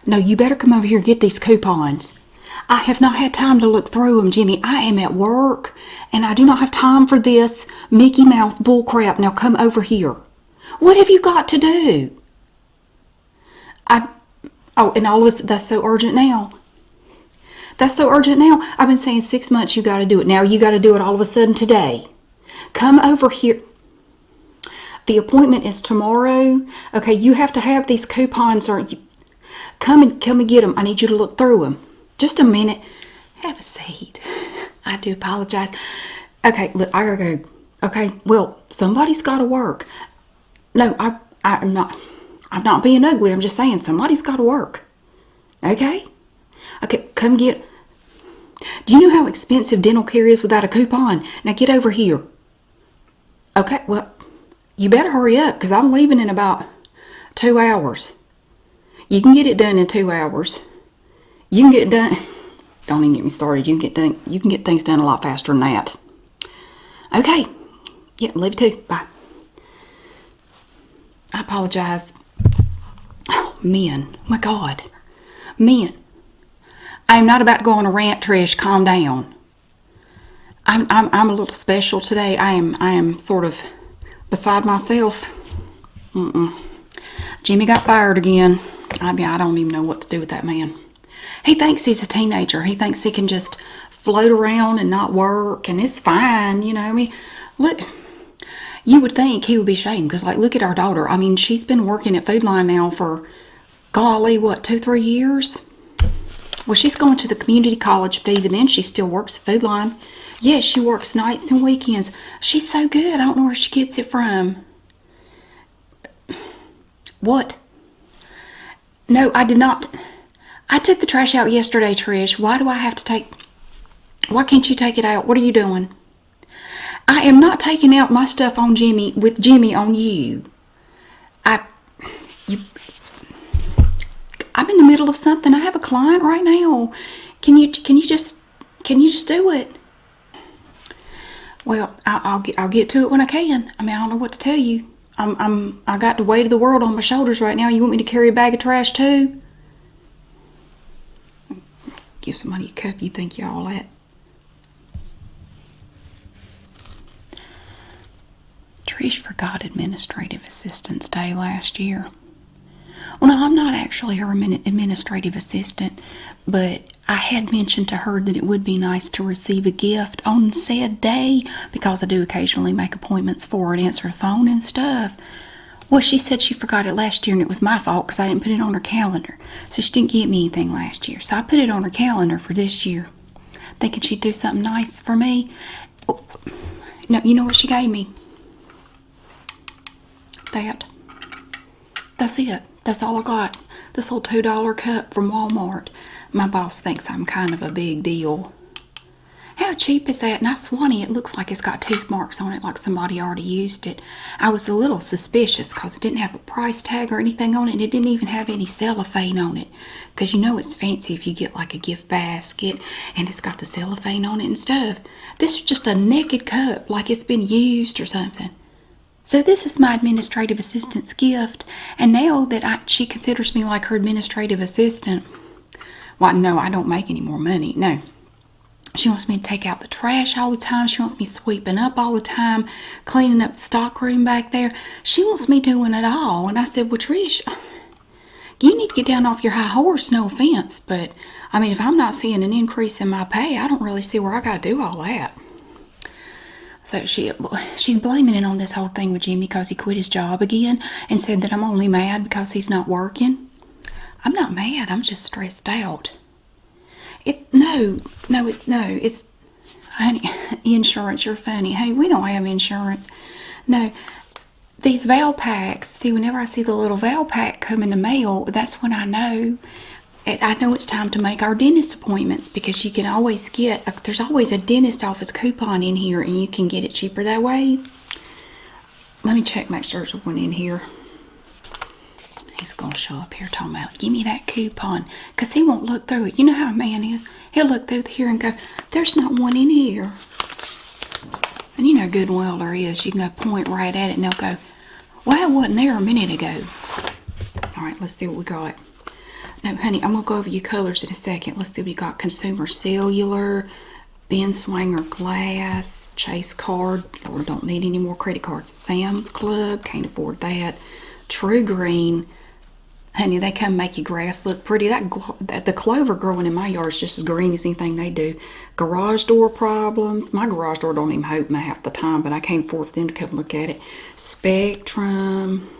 No, you better come over here and get these coupons. I have not had time to look through them, Jimmy. I am at work, and I do not have time for this Mickey Mouse bullcrap. Now come over here. What have you got to do? Oh, and all of us, that's so urgent now. That's so urgent now. I've been saying 6 months you got to do it. Now you got to do it all of a sudden today. Come over here. The appointment is tomorrow. Okay, you have to have these coupons, or come and get them. I need you to look through them. Just a minute. Have a seat. I do apologize. Okay, look, I gotta go. Okay, well, somebody's got to work. No, I'm not being ugly. I'm just saying somebody's got to work. Okay? Okay, come get. Do you know how expensive dental care is without a coupon? Now get over here. Okay, well, you better hurry up because I'm leaving in about 2 hours. You can get it done in 2 hours. You can get it done. Don't even get me started. You can get things done a lot faster than that. Okay. Yeah, leave it too. Bye. I apologize. Oh, men. Oh my God. Men. I am not about to go on a rant, Trish. Calm down. I'm a little special today. I am sort of beside myself. Jimmy got fired again. I don't even know what to do with that man. He thinks he's a teenager. He thinks he can just float around and not work, and it's fine, you know. I mean, look, you would think he would be ashamed because, like, look at our daughter. I mean, she's been working at Food Line now for, golly, what, 2-3 years? Well, she's going to the community college, but even then she still works at Food Line. Yes, she works nights and weekends. She's so good. I don't know where she gets it from. What? No, I did not. I took the trash out yesterday, Trish. Why do I have to take... Why can't you take it out? What are you doing? I am not taking out my stuff on Jimmy, with Jimmy on you. I'm in the middle of something. I have a client right now. Can you just do it? Well, I'll get to it when I can. I mean, I don't know what to tell you. I got the weight of the world on my shoulders right now. You want me to carry a bag of trash too? Give somebody a cup. You think you're all that? Trish forgot Administrative Assistant's Day last year. Well, no, I'm not actually her administrative assistant, but I had mentioned to her that it would be nice to receive a gift on said day because I do occasionally make appointments for her and answer the phone and stuff. Well, she said she forgot it last year, and it was my fault because I didn't put it on her calendar. So she didn't get me anything last year. So I put it on her calendar for this year, thinking she'd do something nice for me. No, you know what she gave me? That's it. That's all I got. This little $2 cup from Walmart. My boss thinks I'm kind of a big deal. How cheap is that? Now, Swanee, it looks like it's got tooth marks on it, like somebody already used it. I was a little suspicious because it didn't have a price tag or anything on it, and it didn't even have any cellophane on it. Because you know it's fancy if you get like a gift basket and it's got the cellophane on it and stuff. This is just a naked cup, like it's been used or something. So this is my administrative assistant's gift, and now that she considers me like her administrative assistant, well, no, I don't make any more money, no. She wants me to take out the trash all the time. She wants me sweeping up all the time, cleaning up the stock room back there. She wants me doing it all, and I said, well, Trish, you need to get down off your high horse, no offense, but, I mean, if I'm not seeing an increase in my pay, I don't really see where I got to do all that. So she's blaming it on this whole thing with Jimmy because he quit his job again and said that I'm only mad because he's not working. I'm not mad. I'm just stressed out. It's honey, insurance. You're funny, honey. We don't have insurance. No, these Val packs. See, whenever I see the little Val pack come in the mail, that's when I know it's time to make our dentist appointments because you can always there's always a dentist office coupon in here and you can get it cheaper that way. Let me check, make sure there's one in here. He's going to show up here talking about, give me that coupon, because he won't look through it. You know how a man is. He'll look through here and go, there's not one in here. And you know good and well there is. You can go point right at it and they'll go, well, that wasn't there a minute ago. All right, let's see what we got. No, honey, I'm going to go over your colors in a second. Let's see what we got. Consumer Cellular, Binswanger Glass, Chase Card. Lord, don't need any more credit cards. Sam's Club, can't afford that. True Green. Honey, they come make your grass look pretty. The clover growing in my yard is just as green as anything they do. Garage door problems. My garage door don't even open half the time, but I can't afford for them to come look at it. Spectrum.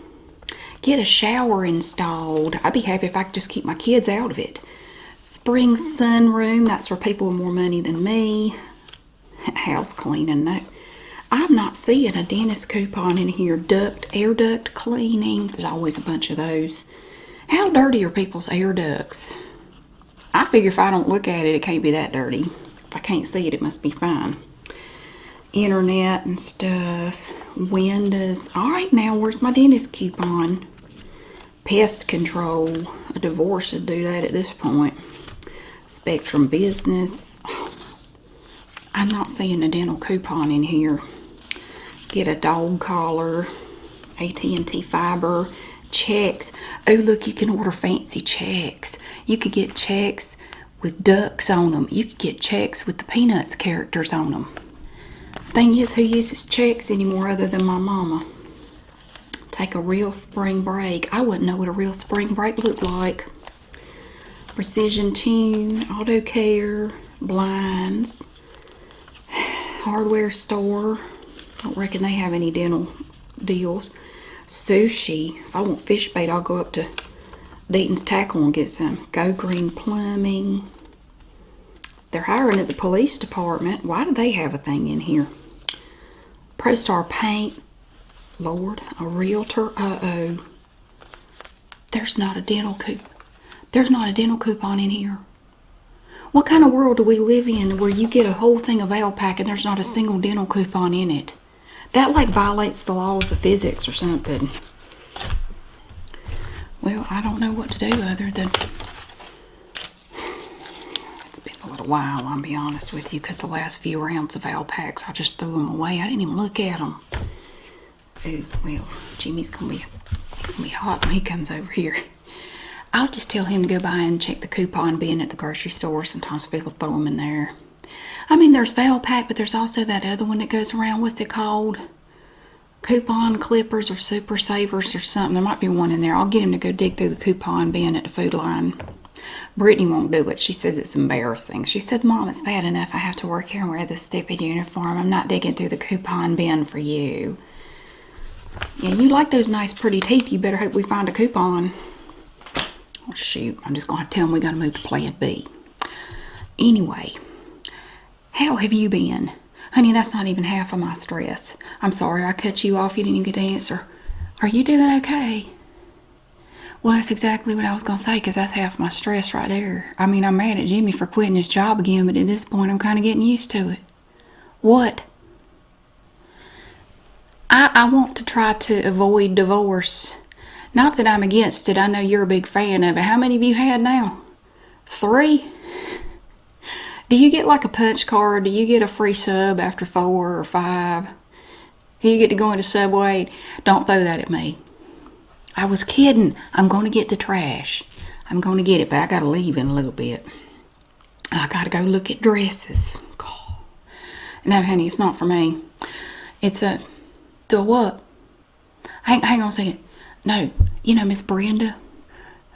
Get a shower installed. I'd be happy if I could just keep my kids out of it. Spring sunroom. That's for people with more money than me. House cleaning. No. I'm not seeing a dentist coupon in here. Air duct cleaning. There's always a bunch of those. How dirty are people's air ducts? I figure if I don't look at it, it can't be that dirty. If I can't see it, it must be fine. Internet and stuff. Windows. All right, now where's my dentist coupon? Pest control. A divorce would do that at this point. Spectrum Business. I'm not seeing a dental coupon in here. Get a dog collar. AT&T fiber. Checks. Oh, look, you can order fancy checks. You could get checks with ducks on them. You could get checks with the Peanuts characters on them. Thing is, who uses checks anymore other than my mama? Take a real spring break. I wouldn't know what a real spring break looked like. Precision Tune, Auto Care, Blinds, Hardware Store. Don't reckon they have any dental deals. Sushi. If I want fish bait, I'll go up to Deaton's Tackle and get some. Go Green Plumbing. They're hiring at the police department. Why do they have a thing in here? ProStar Paint. Lord, a realtor. Uh-oh. There's not a dental coupon in here. What kind of world do we live in where you get a whole thing of Alpac and there's not a single dental coupon in it? That like violates the laws of physics or something. Well, I don't know what to do other than... It's been a little while, I'll be honest with you, because the last few rounds of Alpacs, I just threw them away. I didn't even look at them. Ooh, well, Jimmy's gonna be hot when he comes over here. I'll just tell him to go by and check the coupon bin at the grocery store. Sometimes people throw them in there. I mean, there's Valpak, but there's also that other one that goes around. What's it called? Coupon Clippers or Super Savers or something. There might be one in there. I'll get him to go dig through the coupon bin at the food line. Brittany won't do it. She says it's embarrassing. She said, Mom, it's bad enough I have to work here and wear this stupid uniform. I'm not digging through the coupon bin for you. Yeah, you like those nice pretty teeth. You better hope we find a coupon. Oh, shoot. I'm just going to have to tell him we got to move to Plan B. Anyway, how have you been? Honey, that's not even half of my stress. I'm sorry I cut you off. You didn't even get to answer. Are you doing okay? Well, that's exactly what I was going to say, because that's half my stress right there. I mean, I'm mad at Jimmy for quitting his job again, but at this point, I'm kind of getting used to it. What? I want to try to avoid divorce. Not that I'm against it. I know you're a big fan of it. How many have you had now? 3? Do you get like a punch card? Do you get a free sub after 4 or 5? Do you get to go into Subway? Don't throw that at me. I was kidding. I'm going to get the trash. I'm going to get it, but I got to leave in a little bit. I got to go look at dresses. God. No, honey, it's not for me. It's a... Do a what? Hang on a second. No, you know Miss Brenda?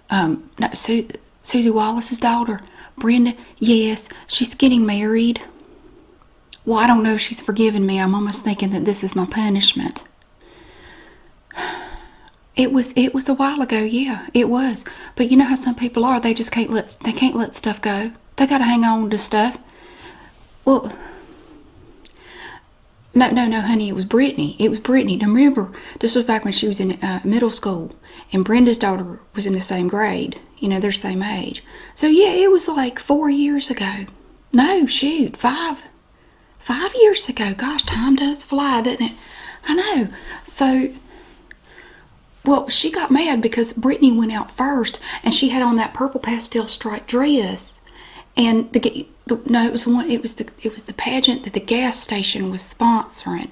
No, Susie Wallace's daughter. Brenda, yes, she's getting married. Well, I don't know if she's forgiven me. I'm almost thinking that this is my punishment. It was a while ago, yeah, it was. But you know how some people are, they just can't let stuff go. They gotta hang on to stuff. Well, no, honey, it was Brittany. It was Brittany. Now remember, this was back when she was in middle school, and Brenda's daughter was in the same grade. You know, they're the same age. So yeah, it was like 4 years ago. No, shoot, 5 years ago. Gosh, time does fly, doesn't it? I know. So, well, she got mad because Brittany went out first, and she had on that purple pastel striped dress, and it was the pageant that the gas station was sponsoring.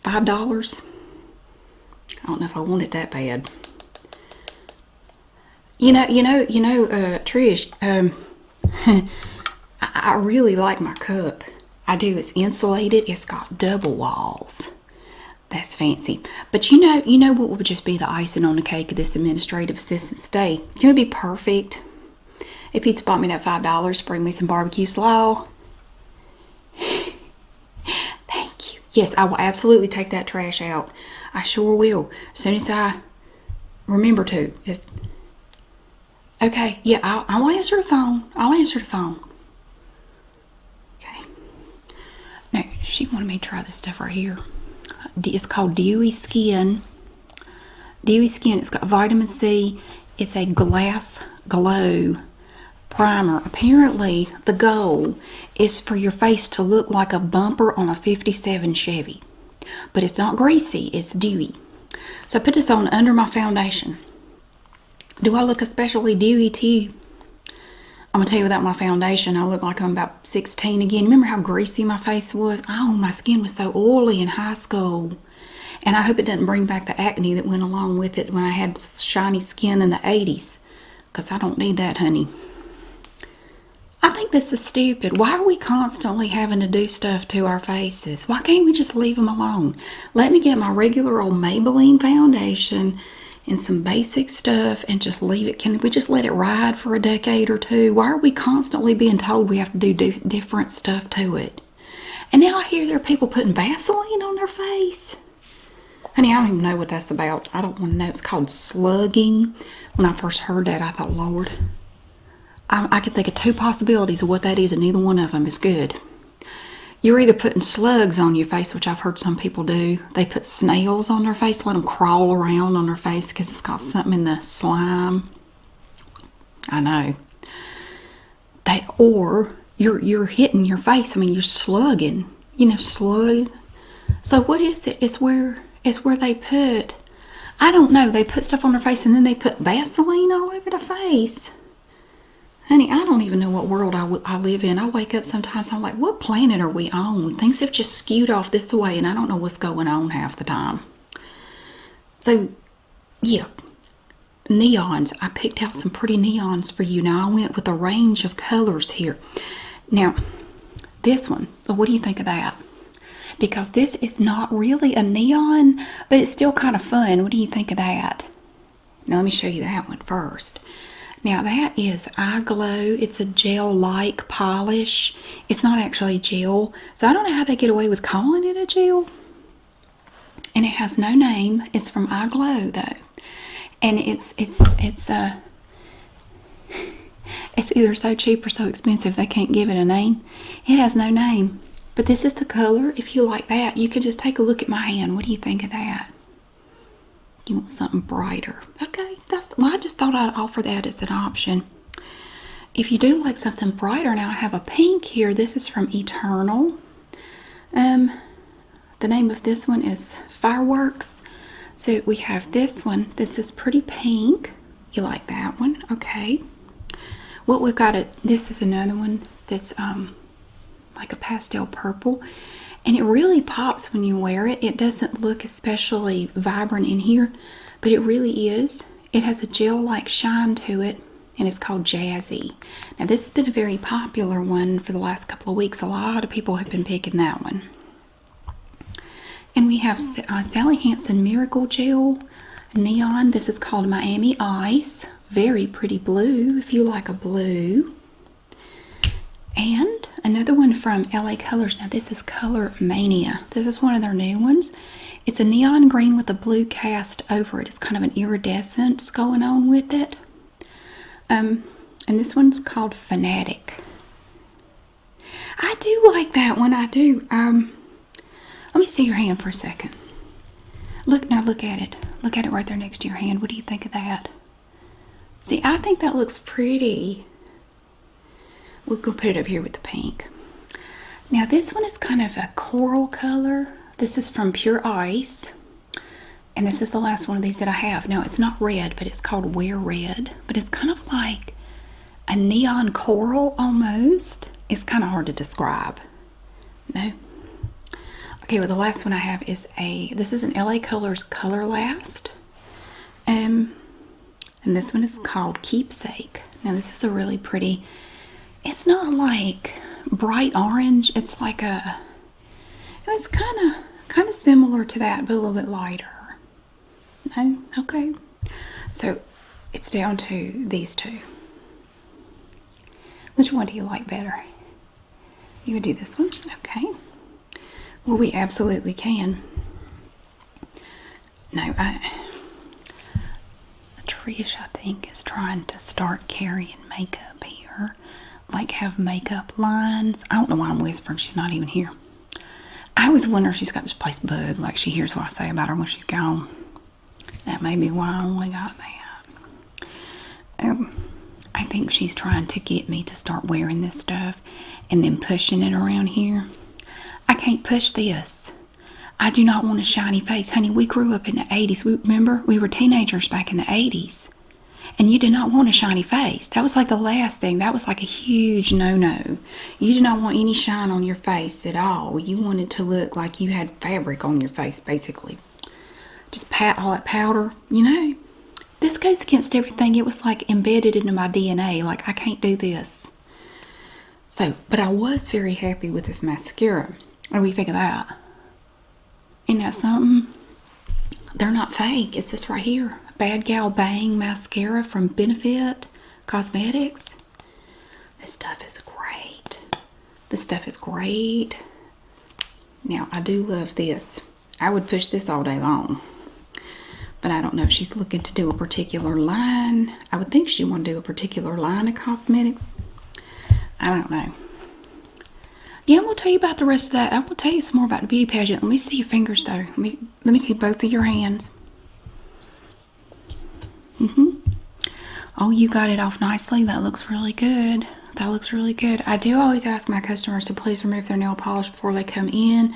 $5. I don't know if I want it that bad. Trish, I really like my cup. I do. It's insulated. It's got double walls. That's fancy. But you know what would just be the icing on the cake of this administrative assistant stay? It's going to be perfect if you'd spot me that $5, bring me some barbecue slaw. Thank you. Yes, I will absolutely take that trash out. I sure will. As soon as I remember to. Okay, yeah, I'll answer the phone. I'll answer the phone. Okay. Now, she wanted me to try this stuff right here. It's called Dewy Skin. Dewy Skin, it's got vitamin C. It's a glass glow primer. Apparently, the goal is for your face to look like a bumper on a 57 Chevy. But it's not greasy, it's dewy. So I put this on under my foundation. Do I look especially dewy to you? I'm going to tell you, without my foundation, I look like I'm about 16 again. Remember how greasy my face was? Oh, my skin was so oily in high school. And I hope it doesn't bring back the acne that went along with it when I had shiny skin in the 80s. Because I don't need that, honey. I think this is stupid. Why are we constantly having to do stuff to our faces? Why can't we just leave them alone? Let me get my regular old Maybelline foundation and some basic stuff and just leave it. Can we just let it ride for a decade or two? Why are we constantly being told we have to do different stuff to it? And now I hear there are people putting Vaseline on their face. Honey, I don't even know what that's about. I don't want to know. It's called slugging. When I first heard that, I thought, Lord, I could think of two possibilities of what that is, and neither one of them is good. You're either putting slugs on your face, which I've heard some people do. They put snails on their face, let them crawl around on their face because it's got something in the slime. I know. Or you're hitting your face. I mean, you're slugging. Slug. So what is it? It's where they put, I don't know, they put stuff on their face and then they put Vaseline all over the face. Honey, I don't even know what world I live in. I wake up sometimes, I'm like, what planet are we on? Things have just skewed off this way, and I don't know what's going on half the time. So, yeah, neons. I picked out some pretty neons for you. Now, I went with a range of colors here. Now, this one, what do you think of that? Because this is not really a neon, but it's still kind of fun. What do you think of that? Now, let me show you that one first. Now that is iGlow. It's a gel-like polish. It's not actually gel, so I don't know how they get away with calling it a gel. And it has no name. It's from iGlow though, and it's either so cheap or so expensive they can't give it a name. It has no name, but this is the color. If you like that, you could just take a look at my hand. What do you think of that? You want something brighter? Okay. Well, I just thought I'd offer that as an option. If you do like something brighter, now I have a pink here. This is from Eternal. The name of this one is Fireworks. So we have this one. This is pretty pink. You like that one? Okay. What we've got, this is another one that's like a pastel purple. And it really pops when you wear it. It doesn't look especially vibrant in here, but it really is. It has a gel-like shine to it, and it's called Jazzy. Now, this has been a very popular one for the last couple of weeks. A lot of people have been picking that one. And we have Sally Hansen Miracle Gel Neon. This is called Miami Ice. Very pretty blue, if you like a blue. And another one from LA Colors. Now, this is Color Mania. This is one of their new ones. It's a neon green with a blue cast over it. It's kind of an iridescence going on with it. And this one's called Fanatic. I do like that one. I do. Let me see your hand for a second. Look at it. Look at it right there next to your hand. What do you think of that? See, I think that looks pretty. We'll go put it up here with the pink. Now, this one is kind of a coral color. This is from Pure Ice, and this is the last one of these that I have. Now, it's not red, but it's called Wear Red, but it's kind of like a neon coral almost. It's kind of hard to describe. No? Okay, well, the last one I have is this is an LA Colors Color Last. And this one is called Keepsake. Now, this is a really pretty, it's not like bright orange. It's like it's kind of similar to that, but a little bit lighter. No? Okay. So, it's down to these two. Which one do you like better? You would do this one? Okay. Well, we absolutely can. No, Trish, I think, is trying to start carrying makeup here. Like, have makeup lines. I don't know why I'm whispering. She's not even here. I always wonder if she's got this place bugged. Like, she hears what I say about her when she's gone. That may be why I only got that. I think she's trying to get me to start wearing this stuff and then pushing it around here. I can't push this. I do not want a shiny face. Honey, we grew up in the 80s. Remember, we were teenagers back in the 80s. And you did not want a shiny face. That was like the last thing. That was like a huge no-no. You did not want any shine on your face at all. You wanted to look like you had fabric on your face, basically. Just pat all that powder, you know. This goes against everything. It was like embedded into my DNA. Like, I can't do this. So, but I was very happy with this mascara. What do you think of that? Isn't that something? They're not fake. It's this right here. Bad Gal Bang Mascara from Benefit Cosmetics. This stuff is great. This stuff is great. Now, I do love this. I would push this all day long. But I don't know if she's looking to do a particular line. I would think she want to do a particular line of cosmetics. I don't know. Yeah, I'm going to tell you about the rest of that. I will tell you some more about the beauty pageant. Let me see your fingers, though. Let me see both of your hands. Oh, you got it off nicely. That looks really good. That looks really good. I do always ask my customers to please remove their nail polish before they come in.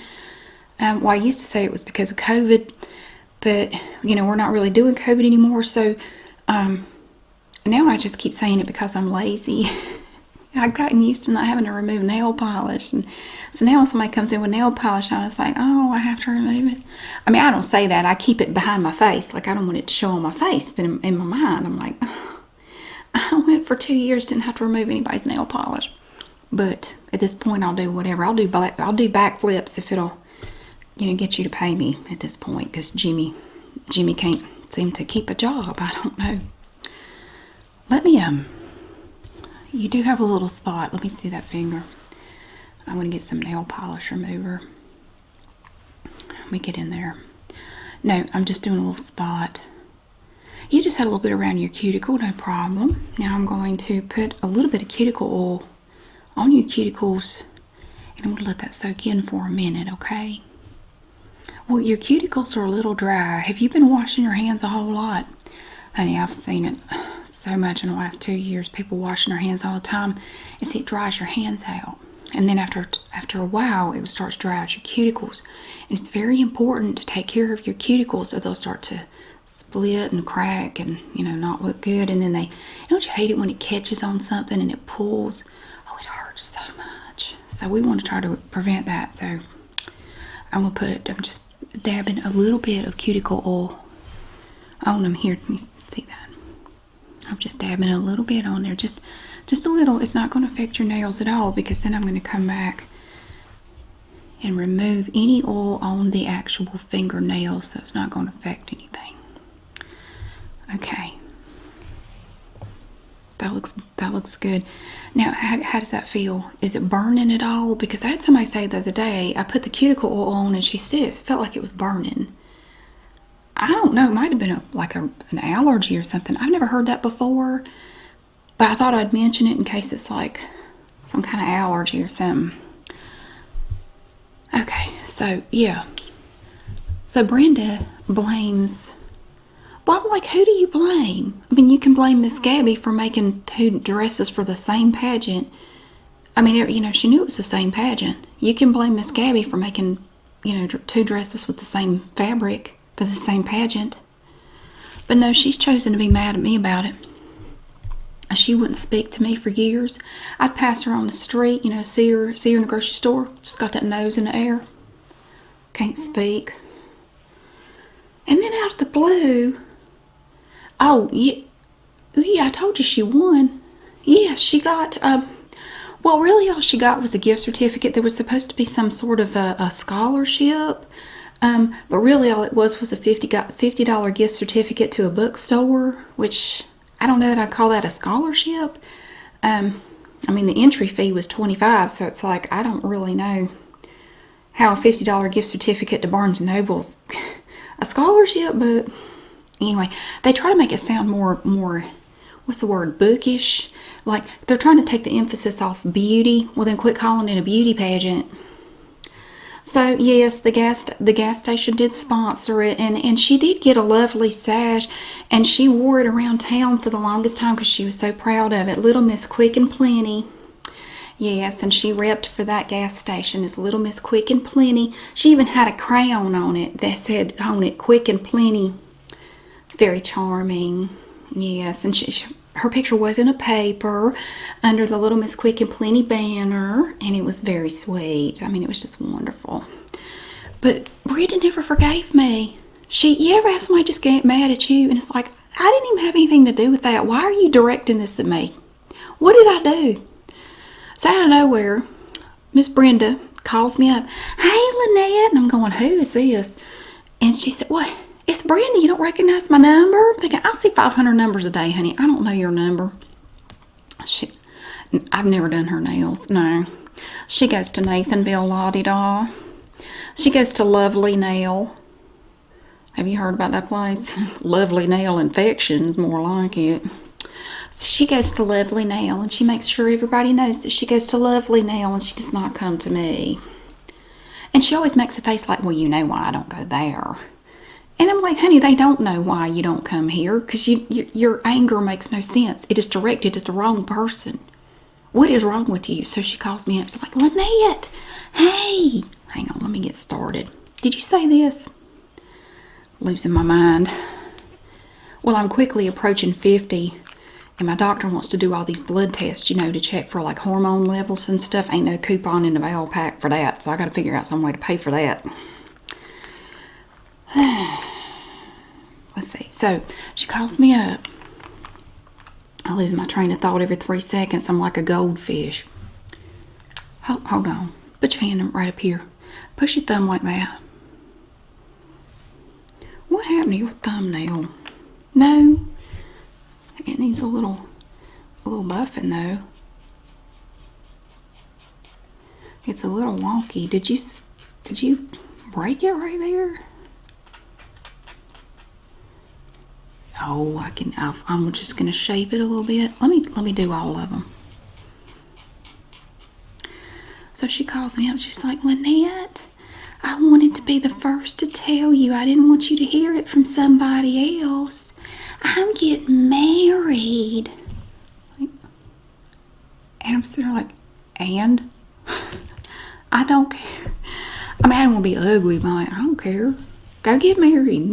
Well, I used to say it was because of COVID, but, you know, we're not really doing COVID anymore, so now I just keep saying it because I'm lazy. I've gotten used to not having to remove nail polish, and so now when somebody comes in with nail polish on, it's like, oh, I have to remove it. I mean, I don't say that. I keep it behind my face. Like, I don't want it to show on my face, but in my mind, I'm like, oh, I went for 2 years, didn't have to remove anybody's nail polish. But at this point, I'll do whatever. I'll do backflips if it'll, you know, get you to pay me at this point, because Jimmy can't seem to keep a job. I don't know. Let me you do have a little spot. Let me see that finger. I'm going to get some nail polish remover. Let me get in there. No, I'm just doing a little spot. You just had a little bit around your cuticle, no problem. Now I'm going to put a little bit of cuticle oil on your cuticles, and I'm going to let that soak in for a minute, okay? Well, your cuticles are a little dry. Have you been washing your hands a whole lot? Honey, I've seen it so much in the last 2 years. People washing their hands all the time. And see, it dries your hands out. And then after a while, it starts to dry out your cuticles. And it's very important to take care of your cuticles, or they'll start to split and crack and, you know, not look good. And then don't you hate it when it catches on something and it pulls? Oh, it hurts so much. So we want to try to prevent that. So I'm just dabbing a little bit of cuticle oil on them here. Let me see that. I'm just dabbing a little bit on there, just a little. It's not going to affect your nails at all, because then I'm going to come back and remove any oil on the actual fingernails, so it's not going to affect anything. Okay, that looks good. Now, how does that feel? Is it burning at all? Because I had somebody say the other day, I put the cuticle oil on and she said it felt like it was burning. I don't know, it might have been an allergy or something. I've never heard that before, but I thought I'd mention it in case it's like some kind of allergy or something. Okay, so yeah. So Brenda blames, well, like, who do you blame? I mean, you can blame Miss Gabby for making 2 dresses for the same pageant. I mean, you know, she knew it was the same pageant. You can blame Miss Gabby for making, you know, 2 dresses with the same fabric for the same pageant. But no, she's chosen to be mad at me about it. She wouldn't speak to me for years. I'd pass her on the street, you know, see her in the grocery store, just got that nose in the air. Can't speak. And then out of the blue, oh, yeah, I told you she won. Yeah, she got, well, really all she got was a gift certificate. There was supposed to be some sort of a scholarship, but really all it was a $50 gift certificate to a bookstore, which I don't know that I'd call that a scholarship. I mean, the entry fee was $25, so it's like, I don't really know how a $50 gift certificate to Barnes & Noble's a scholarship, but anyway, they try to make it sound more, what's the word, bookish. Like, they're trying to take the emphasis off beauty. Well, then quit calling it a beauty pageant. So, yes, the gas station did sponsor it, and she did get a lovely sash, and she wore it around town for the longest time because she was so proud of it. Little Miss Quick and Plenty. Yes, and she repped for that gas station as Little Miss Quick and Plenty. She even had a crown on it that said on it, Quick and Plenty. It's very charming. Yes, and her picture was in a paper under the Little Miss Quick and Plenty banner, and it was very sweet. I mean, it was just wonderful. But Brenda never forgave me. You ever have somebody just get mad at you, and it's like, I didn't even have anything to do with that. Why are you directing this at me? What did I do? So out of nowhere, Miss Brenda calls me up. Hey, Lynette. And I'm going, who is this? And she said, what? It's Brenda. You don't recognize my number? I'm thinking, I see 500 numbers a day, honey. I don't know your number. I've never done her nails. No. She goes to Nathanville La-di-da. She goes to Lovely Nail. Have you heard about that place? Lovely Nail Infection is more like it. She goes to Lovely Nail, and she makes sure everybody knows that she goes to Lovely Nail, and she does not come to me. And she always makes a face like, well, you know why I don't go there. And I'm like, honey, they don't know why you don't come here, because your anger makes no sense. It is directed at the wrong person. What is wrong with you? So she calls me up. She's like, Lynette, hey. Hang on, let me get started. Did you say this? Losing my mind. Well, I'm quickly approaching 50, and my doctor wants to do all these blood tests, to check for like hormone levels and stuff. Ain't no coupon in the mail pack for that, so I got to figure out some way to pay for that. Let's see. So she calls me up. I lose my train of thought every 3 seconds. I'm like a goldfish. Hold on. Put your hand right up here. Push your thumb like that. What happened to your thumbnail? No. It needs a little buffing though. It's a little wonky. Did you break it right there? Oh, I'm just gonna shape it a little bit. Let me do all of them. So she calls me up. She's like, Lynette, I wanted to be the first to tell you. I didn't want you to hear it from somebody else. I'm getting married. And I'm sitting there like, and? I don't care. I mean, I don't want to be ugly, but I don't care. Go get married.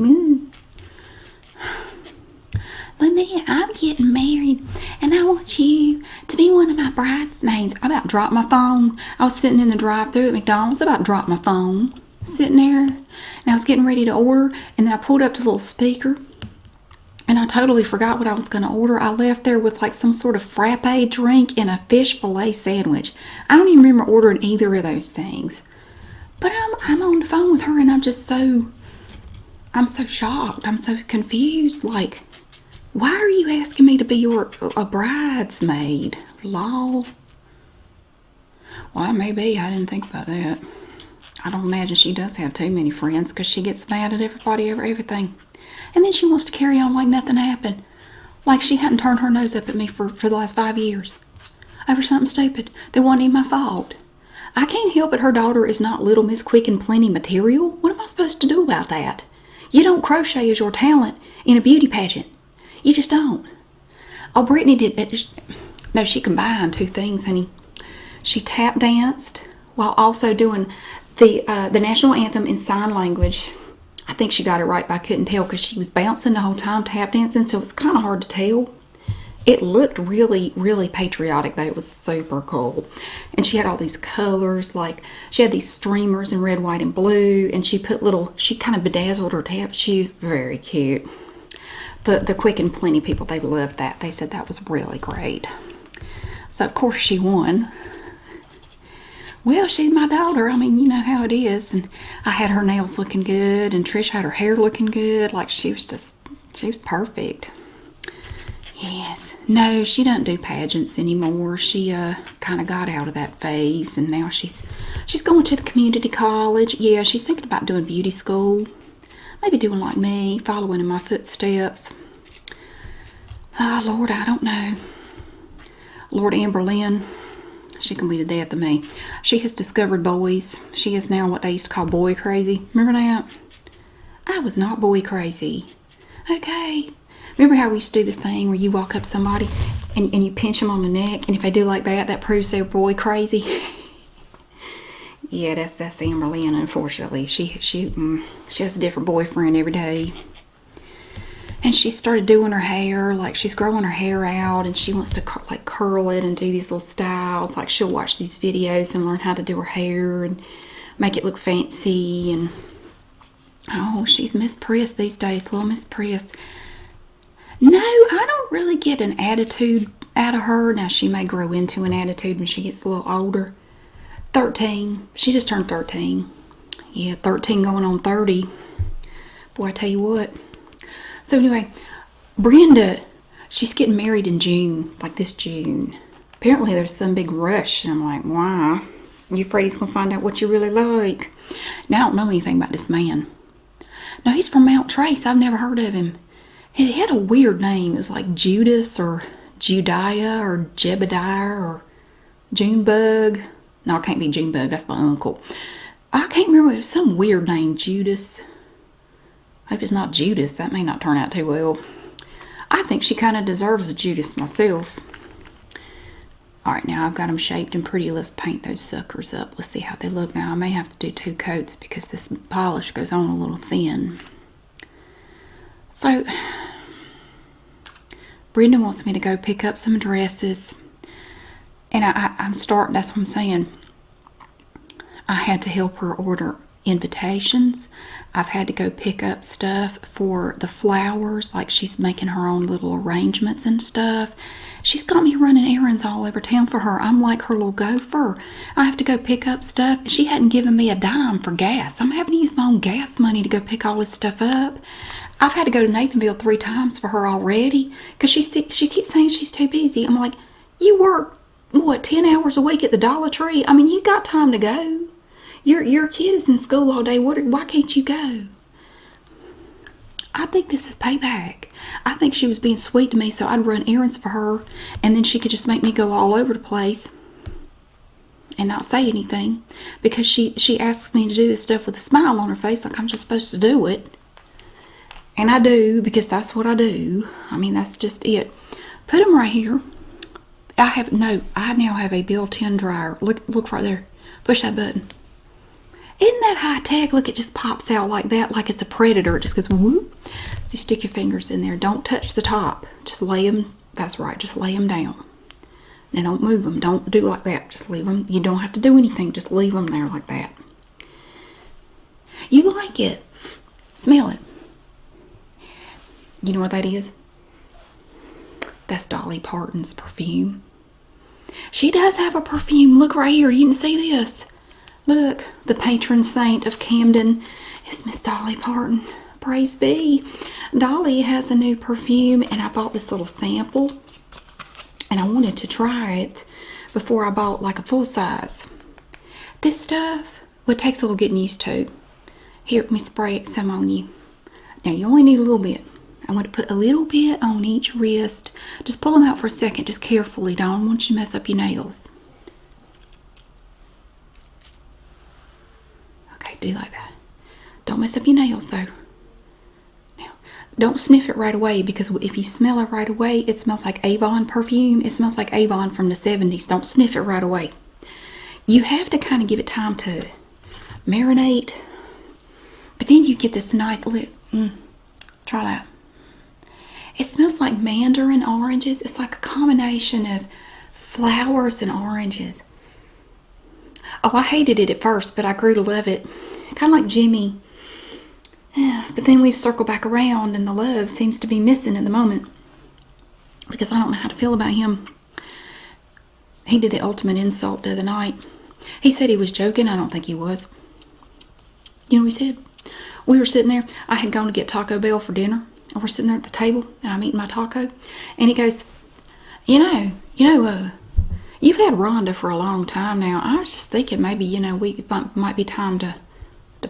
Lynette, I'm getting married, and I want you to be one of my bridesmaids. I about dropped my phone. I was sitting in the drive-thru at McDonald's. I about dropped my phone. Sitting there, and I was getting ready to order, and then I pulled up to the little speaker, and I totally forgot what I was going to order. I left there with like some sort of frappe drink and a fish fillet sandwich. I don't even remember ordering either of those things. But I'm on the phone with her, and I'm so shocked. I'm so confused. Like, why are you asking me to be a bridesmaid? Lol. Well, that may be. I didn't think about that. I don't imagine she does have too many friends, because she gets mad at everybody over everything. And then she wants to carry on like nothing happened. Like she hadn't turned her nose up at me for the last 5 years. Over something stupid that wasn't even my fault. I can't help it her daughter is not Little Miss Quick and Plenty material. What am I supposed to do about that? You don't crochet as your talent in a beauty pageant. You just don't. Oh, Brittany did that. No, she combined two things, honey. She tap danced while also doing the national anthem in sign language. I think she got it right, but I couldn't tell because she was bouncing the whole time, tap dancing, so it was kind of hard to tell. It looked really, really patriotic though. It was super cool. And she had all these colors, like she had these streamers in red, white, and blue, and she kind of bedazzled her tap shoes. Very cute. The Quick and Plenty people, they loved that. They said that was really great. So of course she won. Well, she's my daughter. I mean, you know how it is. And I had her nails looking good, and Trish had her hair looking good. Like she was perfect. Yes. No, she doesn't do pageants anymore. She kind of got out of that phase, and now she's going to the community college. Yeah, she's thinking about doing beauty school. Maybe doing like me, following in my footsteps. Oh, Lord, I don't know. Lord Amberlynn, she can be the death of me. She has discovered boys. She is now what they used to call boy crazy. Remember that? I was not boy crazy. Okay. Remember how we used to do this thing where you walk up to somebody and you pinch them on the neck, and if they do like that, that proves they're boy crazy? Yeah, that's Amberlynn, unfortunately. She has a different boyfriend every day. And she started doing her hair, like she's growing her hair out, and she wants to like curl it and do these little styles. Like she'll watch these videos and learn how to do her hair and make it look fancy. And oh, she's Miss Priss these days, little Miss Priss. No, I don't really get an attitude out of her. Now, she may grow into an attitude when she gets a little older. 13. She just turned 13. Yeah, 13 going on 30. Boy, I tell you what. So anyway, Brenda, she's getting married in June, like this June. Apparently there's some big rush. And I'm like, why? You afraid he's going to find out what you really like? Now, I don't know anything about this man. No, he's from Mount Trace. I've never heard of him. He had a weird name. It was like Judas or Judiah or Jebediah or Junebug. No, it can't be Junebug. That's my uncle. I can't remember. It was some weird name. Judas. I hope it's not Judas. That may not turn out too well. I think she kind of deserves a Judas myself. Alright, now I've got them shaped and pretty. Let's paint those suckers up. Let's see how they look. Now, I may have to do 2 coats because this polish goes on a little thin. So, Brenda wants me to go pick up some dresses. And I'm starting, that's what I'm saying. I had to help her order invitations. I've had to go pick up stuff for the flowers. Like she's making her own little arrangements and stuff. She's got me running errands all over town for her. I'm like her little gopher. I have to go pick up stuff. She hadn't given me a dime for gas. I'm having to use my own gas money to go pick all this stuff up. I've had to go to Nathanville 3 times for her already because she keeps saying she's too busy. I'm like, you work, what, 10 hours a week at the Dollar Tree? I mean, you got time to go. Your kid is in school all day. Why can't you go? I think this is payback. I think she was being sweet to me so I'd run errands for her and then she could just make me go all over the place and not say anything because she asks me to do this stuff with a smile on her face like I'm just supposed to do it. And I do because that's what I do. I mean, that's just it. Put them right here. I now have a built-in dryer. Look right there. Push that button. Isn't that high tech? Look, it just pops out like that, like it's a predator. It just goes whoop. So you stick your fingers in there. Don't touch the top. Just lay them. That's right. Just lay them down. And don't move them. Don't do like that. Just leave them. You don't have to do anything. Just leave them there like that. You like it. Smell it. You know what that is? That's Dolly Parton's perfume. She does have a perfume. Look right here. You can see this. Look, the patron saint of Camden is Miss Dolly Parton. Praise be. Dolly has a new perfume, and I bought this little sample, and I wanted to try it before I bought like a full size. This stuff, well, it takes a little getting used to. Here, let me spray some on you. Now, you only need a little bit. I'm going to put a little bit on each wrist. Just pull them out for a second, just carefully. Don't want you to mess up your nails. Okay, do like that. Don't mess up your nails, though. Now, don't sniff it right away, because if you smell it right away, it smells like Avon perfume. It smells like Avon from the 70s. Don't sniff it right away. You have to kind of give it time to marinate. But then you get this nice lit. Try that. It smells like mandarin oranges. It's like a combination of flowers and oranges. Oh, I hated it at first, but I grew to love it. Kind of like Jimmy. But then we've circled back around, and the love seems to be missing at the moment. Because I don't know how to feel about him. He did the ultimate insult the other night. He said he was joking. I don't think he was. You know what he said? We were sitting there. I had gone to get Taco Bell for dinner. And we're sitting there at the table, and I'm eating my taco. And he goes, you've had Rhonda for a long time now. I was just thinking maybe, it might be time to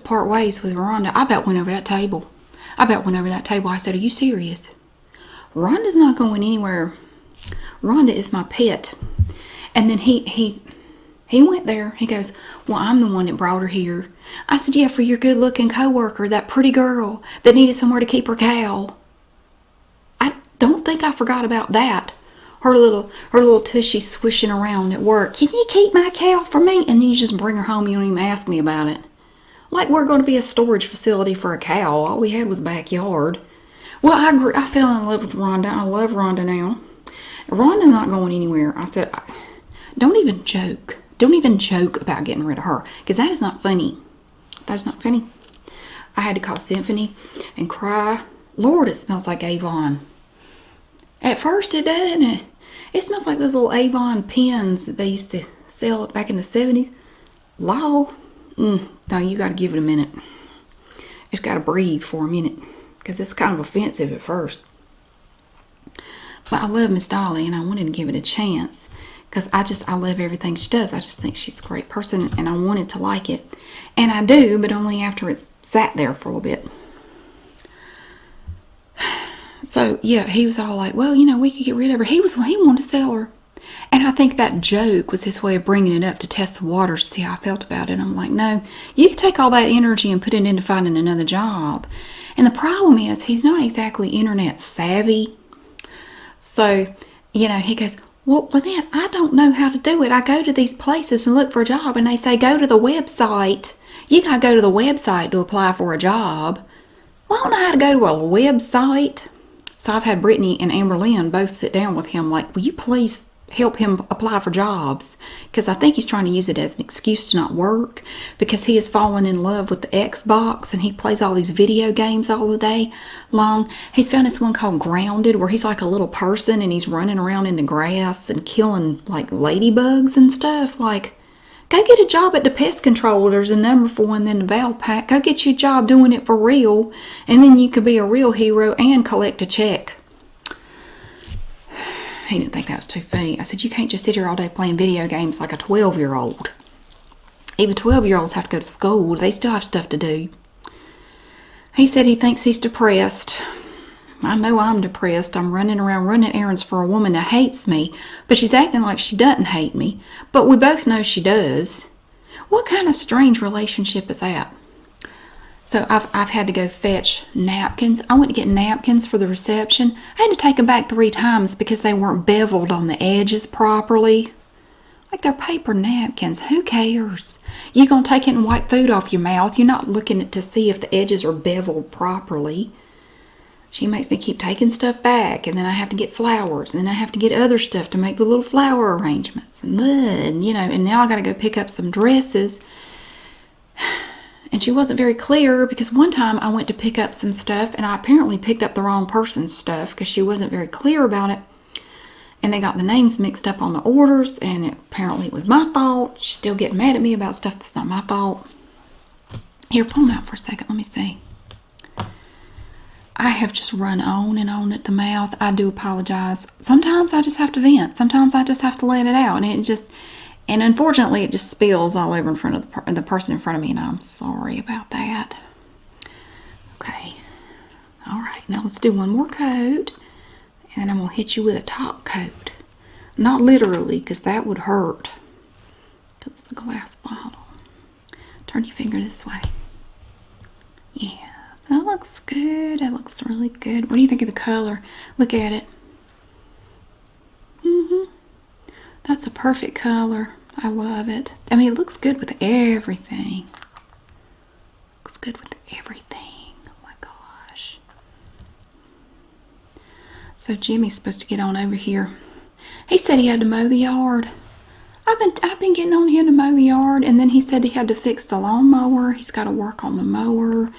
part ways with Rhonda. I about went over that table. I said, are you serious? Rhonda's not going anywhere. Rhonda is my pet. And then he went there. He goes, well, I'm the one that brought her here. I said, yeah, for your good-looking coworker, that pretty girl that needed somewhere to keep her cow. I don't think I forgot about that. Her little tushy swishing around at work. Can you keep my cow for me? And then you just bring her home. You don't even ask me about it. Like we're going to be a storage facility for a cow. All we had was backyard. Well, I fell in love with Rhonda. I love Rhonda now. Rhonda's not going anywhere. I said, don't even joke. Don't even joke about getting rid of her. Because that is not funny. That's not funny. I had to call Symphony and cry. Lord, it smells like Avon. At first it doesn't it? It smells like those little Avon pens that they used to sell back in the 70s. Law. No, you got to give it a minute. It's got to breathe for a minute. Because it's kind of offensive at first. But I love Miss Dolly and I wanted to give it a chance. Because I love everything she does. I just think she's a great person and I wanted to like it. And I do, but only after it's sat there for a little bit. So, yeah, he was all like, well, we could get rid of her. He wanted to sell her. And I think that joke was his way of bringing it up to test the waters to see how I felt about it. And I'm like, no, you can take all that energy and put it into finding another job. And the problem is he's not exactly internet savvy. So, he goes, well, Lynette, I don't know how to do it. I go to these places and look for a job, and they say, go to the website. You got to go to the website to apply for a job. Well, I don't know how to go to a website. So I've had Brittany and Amber Lynn both sit down with him like, will you please help him apply for jobs? Because I think he's trying to use it as an excuse to not work because he has fallen in love with the Xbox and he plays all these video games all the day long. He's found this one called Grounded where he's like a little person and he's running around in the grass and killing like ladybugs and stuff. Like, go get a job at the pest control. There's a number for one in the Val Pack. Go get you a job doing it for real and then you could be a real hero and collect a check. He didn't think that was too funny. I said, you can't just sit here all day playing video games like a 12-year-old. Even 12-year-olds have to go to school. They still have stuff to do. He said he thinks he's depressed. I know I'm depressed. I'm running around running errands for a woman that hates me, but she's acting like she doesn't hate me. But we both know she does. What kind of strange relationship is that? So I've had to go fetch napkins. I went to get napkins for the reception. I had to take them back 3 times because they weren't beveled on the edges properly. Like they're paper napkins. Who cares? You're going to take it and wipe food off your mouth. You're not looking to see if the edges are beveled properly. She makes me keep taking stuff back. And then I have to get flowers. And then I have to get other stuff to make the little flower arrangements. And then, and now I got to go pick up some dresses. And she wasn't very clear because one time I went to pick up some stuff and I apparently picked up the wrong person's stuff because she wasn't very clear about it. And they got the names mixed up on the orders and apparently it was my fault. She's still getting mad at me about stuff that's not my fault. Here, pull them out for a second. Let me see. I have just run on and on at the mouth. I do apologize. Sometimes I just have to vent. Sometimes I just have to let it out. And unfortunately, it just spills all over in front of the person in front of me, and I'm sorry about that. Okay. All right. Now let's do one more coat, and then I'm going to hit you with a top coat. Not literally, because that would hurt. Because it's a glass bottle. Turn your finger this way. Yeah. That looks good. That looks really good. What do you think of the color? Look at it. That's a perfect color. I love it. I mean, it looks good with everything. Looks good with everything. Oh my gosh. So Jimmy's supposed to get on over here. He said he had to mow the yard. I've been getting on him to mow the yard, and then he said he had to fix the lawnmower. He's got to work on the mower,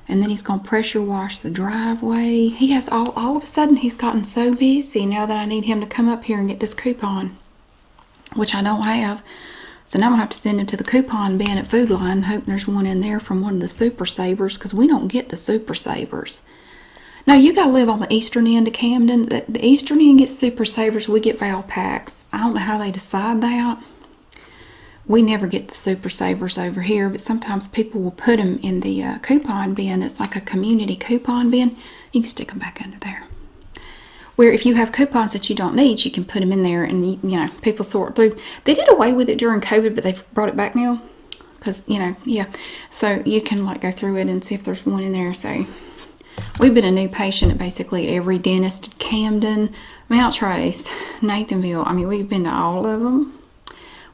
and then he's going to pressure wash the driveway. He has all of a sudden he's gotten so busy now that I need him to come up here and get this coupon, which I don't have. So now I'm going to have to send him to the coupon bin at Food Line, hoping there's one in there from one of the Super Savers, because we don't get the Super Savers. No, you got to live on the eastern end of Camden. The eastern end gets Super Savers. We get Val Packs. I don't know how they decide that. We never get the Super Savers over here, but sometimes people will put them in the coupon bin. It's like a community coupon bin. You can stick them back under there. Where if you have coupons that you don't need, you can put them in there, and you know, people sort through. They did away with it during COVID, but they've brought it back now. Because, you know, yeah. So you can like go through it and see if there's one in there. So we've been a new patient at basically every dentist at Camden, Mount Trace, Nathanville. I mean, we've been to all of them.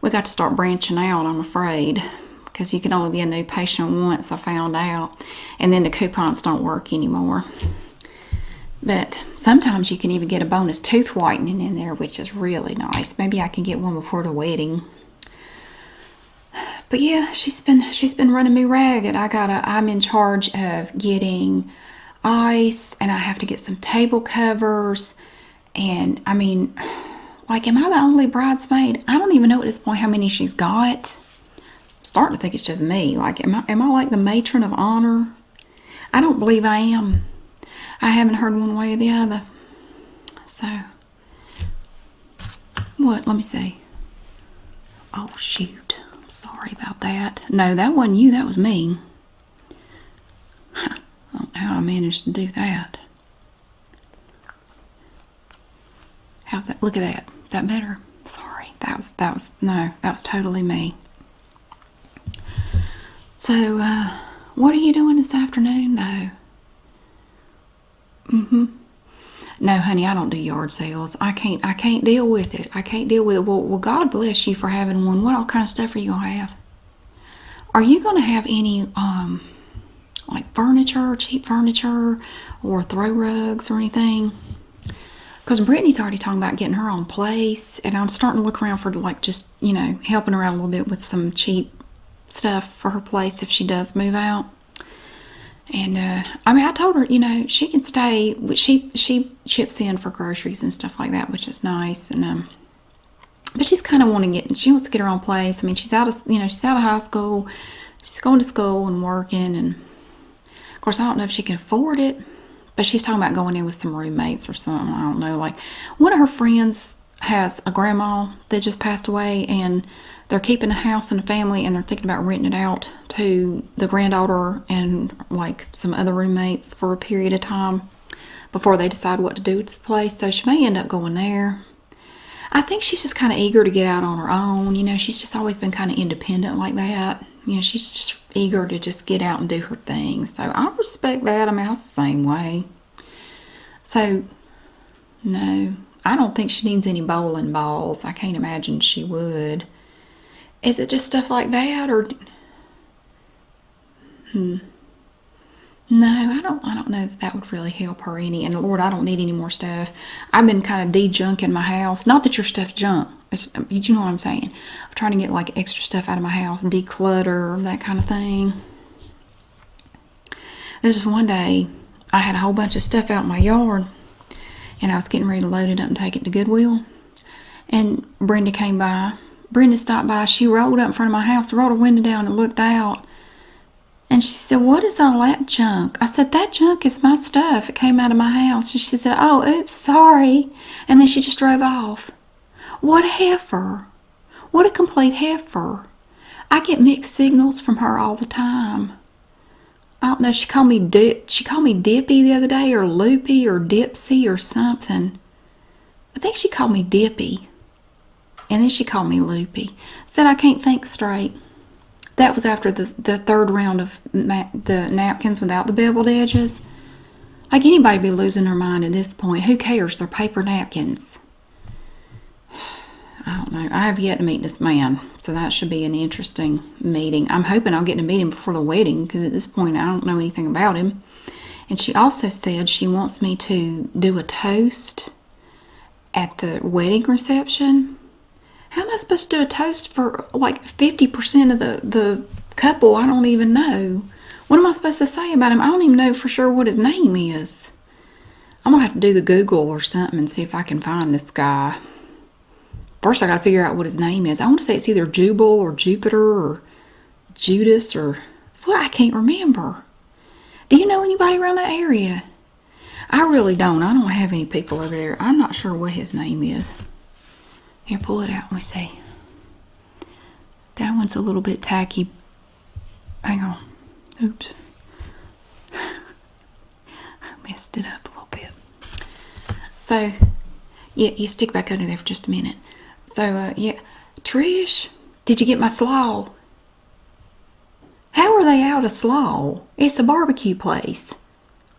We got to start branching out, I'm afraid, because you can only be a new patient once, I found out. And then the coupons don't work anymore. But sometimes you can even get a bonus tooth whitening in there, which is really nice. Maybe I can get one before the wedding. But yeah, she's been running me ragged. I'm in charge of getting ice, and I have to get some table covers, and I mean, like, am I the only bridesmaid? I don't even know at this point how many she's got. I'm starting to think it's just me. Like, am I like the matron of honor? I don't believe I am. I haven't heard one way or the other. So, what? Let me see. Oh shoot! I'm sorry about that. No, that wasn't you. That was me. I don't know how I managed to do that. How's that? Look at that. That better? Sorry. That was totally me. So, what are you doing this afternoon, though? No, honey, I don't do yard sales. I can't deal with it. I can't deal with it. Well, God bless you for having one. What all kind of stuff are you gonna have? Are you gonna have any, like furniture, cheap furniture, or throw rugs or anything? Because Brittany's already talking about getting her own place, and I'm starting to look around for, like, just, you know, helping her out a little bit with some cheap stuff for her place if she does move out. And I mean, I told her, you know, she can stay. She chips in for groceries and stuff like that, which is nice. And but she's kind of she wants to get her own place. I mean, she's out of high school. She's going to school and working, and of course, I don't know if she can afford it. But she's talking about going in with some roommates or something. I don't know. Like, one of her friends has a grandma that just passed away, and they're keeping a house and a family, and they're thinking about renting it out to the granddaughter and like some other roommates for a period of time before they decide what to do with this place. So she may end up going there. I think she's just kind of eager to get out on her own. You know, she's just always been kind of independent like that. You know, she's just eager to just get out and do her thing. So I respect that. I mean, I was the same way. So, no, I don't think she needs any bowling balls. I can't imagine she would. Is it just stuff like that, or? No, I don't know that would really help her any. And Lord, I don't need any more stuff. I've been kind of de-junking my house. Not that your stuff's junk. You know what I'm saying? I'm trying to get like extra stuff out of my house, declutter, that kind of thing. There's just one day I had a whole bunch of stuff out in my yard, and I was getting ready to load it up and take it to Goodwill. And Brenda came by. Brenda stopped by. She rolled up in front of my house, rolled her window down and looked out. And she said, "What is all that junk?" I said, "That junk is my stuff. It came out of my house." And she said, "Oh, oops, sorry." And then she just drove off. What a heifer. What a complete heifer. I get mixed signals from her all the time. I don't know, she called me Dippy the other day, or Loopy, or Dipsy, or something. I think she called me Dippy. And then she called me Loopy. Said I can't think straight. That was after the third round of the napkins without the beveled edges. Like, anybody be losing their mind at this point. Who cares? They're paper napkins. I don't know. I have yet to meet this man, so that should be an interesting meeting. I'm hoping I'll get to meet him before the wedding, because at this point I don't know anything about him. And she also said she wants me to do a toast at the wedding reception. How am I supposed to do a toast for like 50% of the couple? I don't even know. What am I supposed to say about him? I don't even know for sure what his name is. I'm gonna have to do the Google or something and see if I can find this guy. First I gotta figure out what his name is. I want to say it's either Jubal or Jupiter or Judas or... well, I can't remember. Do you know anybody around that area? I really don't. I don't have any people over there. I'm not sure what his name is. Here, pull it out. Let me see. That one's a little bit tacky. Hang on. Oops. I messed it up a little bit. So, yeah, you stick back under there for just a minute. So, yeah. Trish, did you get my slaw? How are they out of slaw? It's a barbecue place.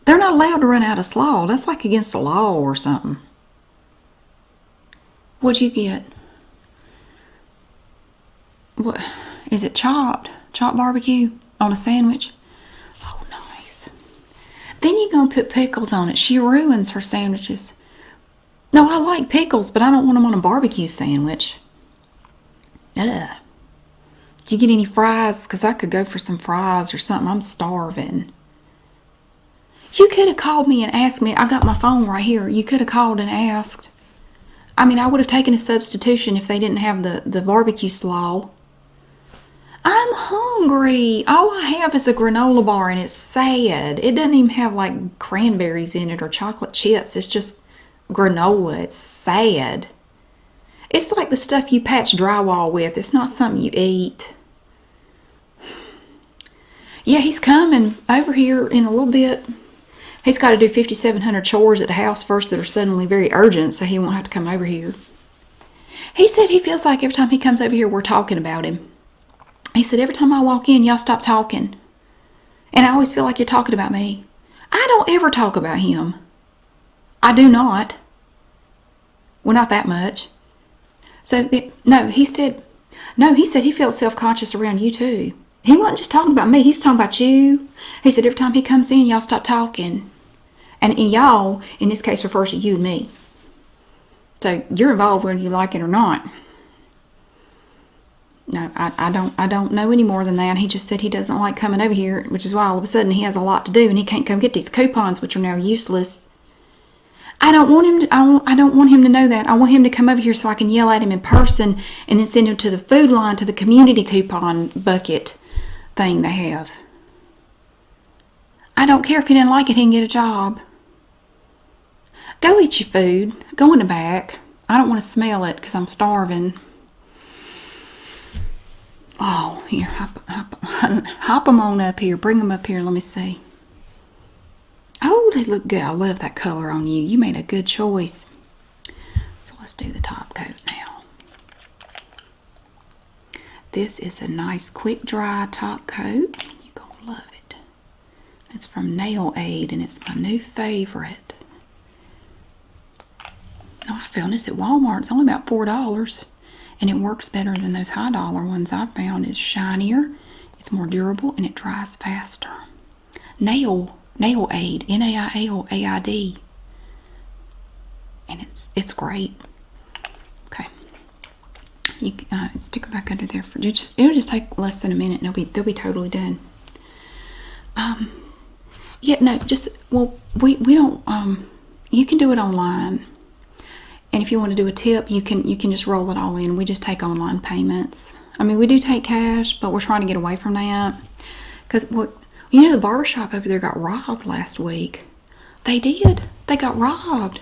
They're not allowed to run out of slaw. That's like against the law or something. What'd you get? What is it? Chopped barbecue on a sandwich? Oh, nice. Then you're gonna put pickles on it. She ruins her sandwiches. No, I like pickles, but I don't want them on a barbecue sandwich. Ugh. Did you get any fries? Because I could go for some fries or something. I'm starving. You could have called me and asked me. I got my phone right here. You could have called and asked. I mean, I would have taken a substitution if they didn't have the barbecue slaw. I'm hungry. All I have is a granola bar and it's sad. It doesn't even have like cranberries in it or chocolate chips. It's just granola. It's sad. It's like the stuff you patch drywall with. It's not something you eat. Yeah, he's coming over here in a little bit. He's got to do 5,700 chores at the house first that are suddenly very urgent, so he won't have to come over here. He said he feels like every time he comes over here, we're talking about him. He said, every time I walk in, y'all stop talking. And I always feel like you're talking about me. I don't ever talk about him. I do not. Well, not that much. So, he said he felt self-conscious around you too. He wasn't just talking about me, he was talking about you. He said every time he comes in, y'all stop talking. And y'all, in this case, refers to you and me. So, you're involved whether you like it or not. No, I don't know any more than that. He just said he doesn't like coming over here, which is why all of a sudden he has a lot to do and he can't come get these coupons, which are now useless. I don't want him to know that. I want him to come over here so I can yell at him in person and then send him to the food line, to the community coupon bucket thing they have. I don't care if he didn't like it, he can get a job. Go eat your food. Go in the back. I don't want to smell it because I'm starving. Oh, here, hop them on up here. Bring them up here. Let me see. Oh, they look good. I love that color on you. You made a good choice. So let's do the top coat now. This is a nice quick dry top coat. You're going to love it. It's from Nail Aid and it's my new favorite. Oh, I found this at Walmart. It's only about $4. And it works better than those high dollar ones I found. It's shinier, it's more durable, and it dries faster. Nail Aid, N-A-I-L-A-I-D. And it's great. Okay. You stick it back under there for it'll just take less than a minute and they'll be totally done. Yeah, no, we don't you can do it online. And if you want to do a tip, you can just roll it all in. We just take online payments. I mean, we do take cash, but we're trying to get away from that. Because, the barbershop over there got robbed last week. They did. They got robbed.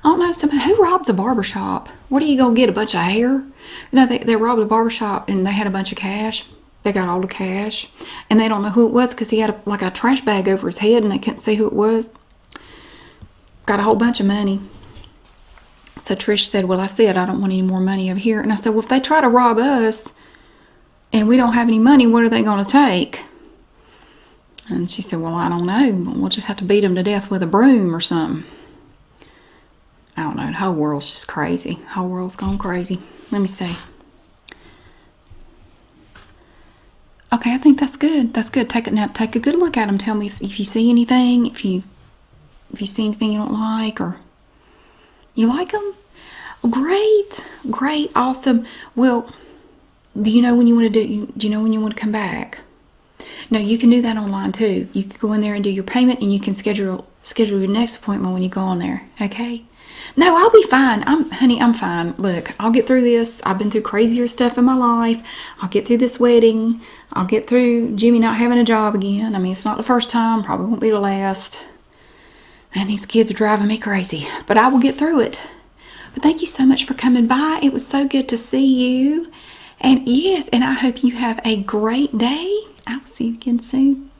I don't know, who robs a barbershop? What are you going to get, a bunch of hair? No, they robbed a barbershop and they had a bunch of cash. They got all the cash. And they don't know who it was because he had a trash bag over his head and they couldn't see who it was. Got a whole bunch of money. So Trish said, well, I said I don't want any more money over here. And I said, well, if they try to rob us and we don't have any money, what are they going to take? And she said, well, I don't know. We'll just have to beat them to death with a broom or something. I don't know. The whole world's just crazy. The whole world's gone crazy. Let me see. Okay. Okay, I think that's good. That's good. Take a good look at them. Tell me if you see anything, if you see anything you don't like, or you like them. Great, great, awesome. Well, do you know when you want to do you know when you want to come back? No, you can do that online too. You can go in there and do your payment, and you can schedule your next appointment when you go on there. Okay? No, I'll be fine. Honey, I'm fine. Look, I'll get through this. I've been through crazier stuff in my life. I'll get through this wedding. I'll get through Jimmy not having a job again. I mean, it's not the first time. Probably won't be the last. And these kids are driving me crazy. But I will get through it. But thank you so much for coming by. It was so good to see you. And yes, and I hope you have a great day. I'll see you again soon.